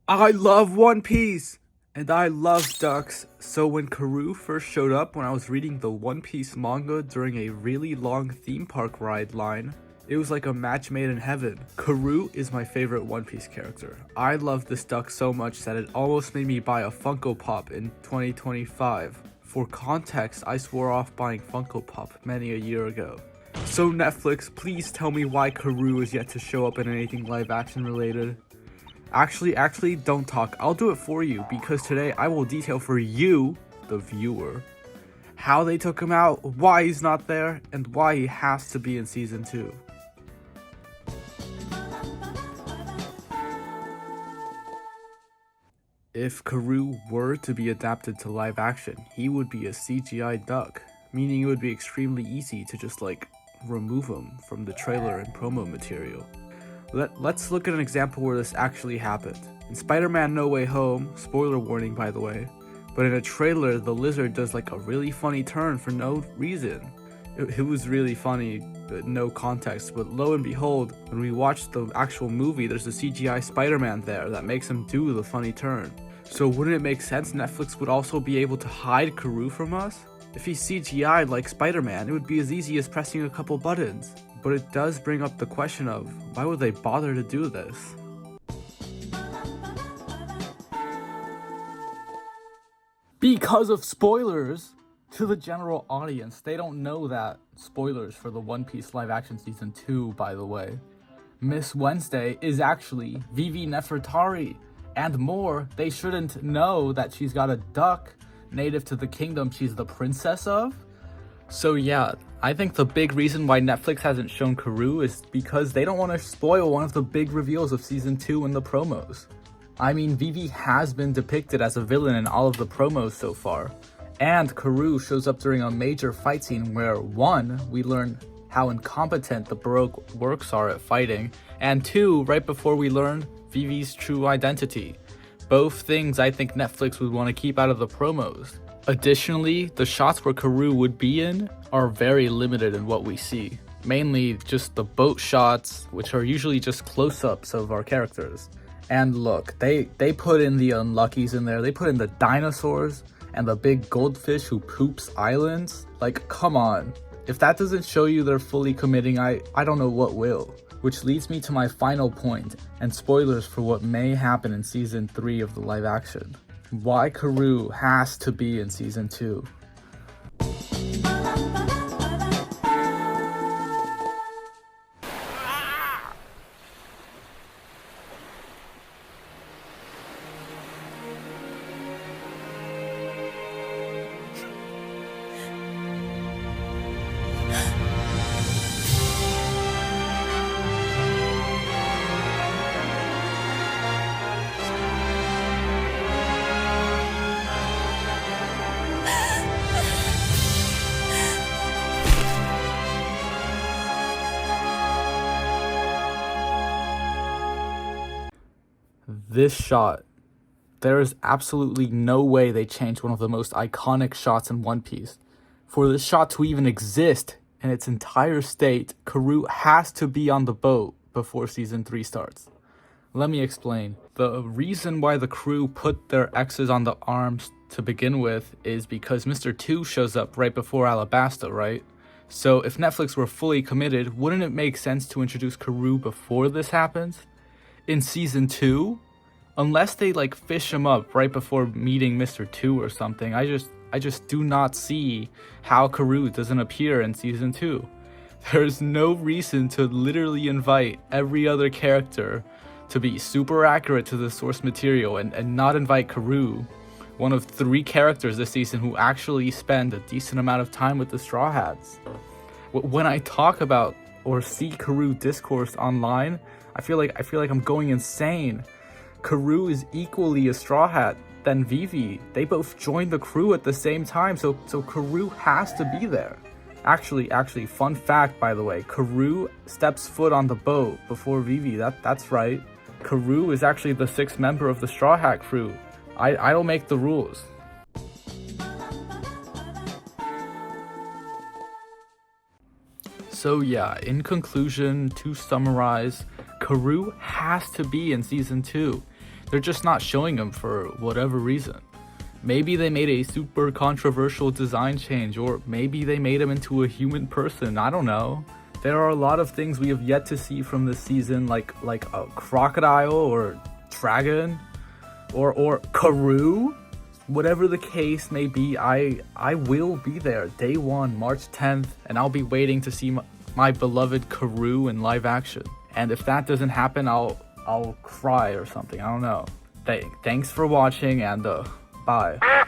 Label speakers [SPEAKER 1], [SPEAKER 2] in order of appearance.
[SPEAKER 1] I love One Piece! And I love ducks. So when Karoo first showed up when I was reading the One Piece manga during a really long theme park ride line, it was like a match made in heaven. Karoo is my favorite One Piece character. I love this duck so much that it almost made me buy a Funko Pop in 2025. For context, I swore off buying Funko Pop many a year ago. So Netflix, please tell me why Karoo is yet to show up in anything live action related. Actually, don't talk. I'll do it for you because today I will detail for you, the viewer, how they took him out, why he's not there, and why he has to be in season 2. If Karoo were to be adapted to live action, he would be a CGI duck, meaning it would be extremely easy to just remove him from the trailer and promo material. Let's look at an example where this actually happened. In Spider-Man No Way Home, spoiler warning by the way, but in a trailer the lizard does a really funny turn for no reason. It was really funny, but no context, but lo and behold, when we watch the actual movie, there's a CGI Spider-Man there that makes him do the funny turn. So wouldn't it make sense Netflix would also be able to hide Karoo from us? If he's CGI'd like Spider-Man, it would be as easy as pressing a couple buttons. But it does bring up the question of, why would they bother to do this? Because of spoilers! To the general audience, they don't know that. Spoilers for the One Piece live action season 2, by the way. Miss Wednesday is actually Vivi Nefertari. And more, they shouldn't know that she's got a duck native to the kingdom she's the princess of. So yeah, I think the big reason why Netflix hasn't shown Karoo is because they don't want to spoil one of the big reveals of season 2 in the promos. I mean, Vivi has been depicted as a villain in all of the promos so far, and Karoo shows up during a major fight scene where 1, we learn how incompetent the Baroque works are at fighting, and 2, right before we learn Vivi's true identity. Both things I think Netflix would want to keep out of the promos. Additionally, the shots where Karoo would be in are very limited in what we see. Mainly just the boat shots, which are usually just close-ups of our characters. And look, they put in the unluckies in there, they put in the dinosaurs, and the big goldfish who poops islands. Come on. If that doesn't show you they're fully committing, I don't know what will. Which leads me to my final point, and spoilers for what may happen in season 3 of the live action. Why Karoo has to be in season 2. This shot, there is absolutely no way they changed one of the most iconic shots in One Piece. For this shot to even exist in its entire state, Karoo has to be on the boat before season 3 starts. Let me explain. The reason why the crew put their X's on the arms to begin with is because Mr. 2 shows up right before Alabasta, right? So if Netflix were fully committed, wouldn't it make sense to introduce Karoo before this happens? In season 2? Unless they fish him up right before meeting Mr. 2 or something, I just do not see how Karoo doesn't appear in season 2. There's no reason to literally invite every other character to be super accurate to the source material and not invite Karoo, one of 3 characters this season who actually spend a decent amount of time with the Straw Hats. When I talk about or see Karoo discourse online, I feel like I'm going insane. Karoo is equally a Straw Hat than Vivi. They both joined the crew at the same time, so Karoo has to be there. Actually, fun fact by the way, Karoo steps foot on the boat before Vivi. That's right. Karoo is actually the 6th member of the Straw Hat crew. I don't make the rules. So yeah, in conclusion, to summarize, Karoo has to be in season 2. they're just not showing him for whatever reason. Maybe they made a super controversial design change, or maybe they made him into a human person. I don't know. There are a lot of things we have yet to see from this season, like a crocodile or dragon or Karoo. Whatever the case may be, I will be there day 1, March 10th, and I'll be waiting to see my beloved Karoo in live action. And if that doesn't happen, I'll cry or something. I don't know. Thanks for watching, and bye.